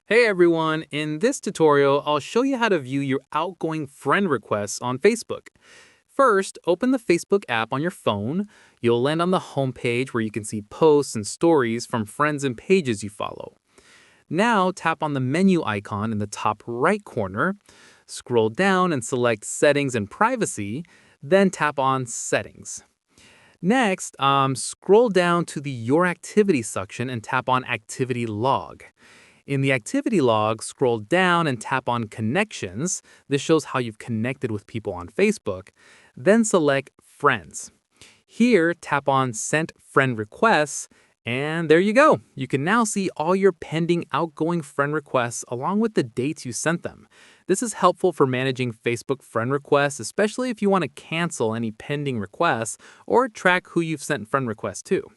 Hey everyone, in this tutorial, I'll show you how to view your outgoing friend requests on Facebook. First, open the Facebook app on your phone. You'll land on the home page where you can see posts and stories from friends and pages you follow. Now, tap on the menu icon in the top right corner. Scroll down and select Settings and Privacy, then tap on Settings. Next, scroll down to the Your Activity section and tap on Activity Log. In the activity log, scroll down and tap on Connections. This shows how you've connected with people on Facebook. Then select Friends. Here, tap on Sent Friend Requests, and there you go. You can now see all your pending outgoing friend requests along with the dates you sent them. This is helpful for managing Facebook friend requests, especially if you want to cancel any pending requests or track who you've sent friend requests to.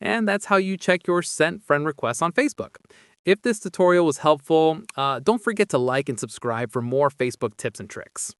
And that's how you check your sent friend requests on Facebook. If this tutorial was helpful, don't forget to like and subscribe for more Facebook tips and tricks.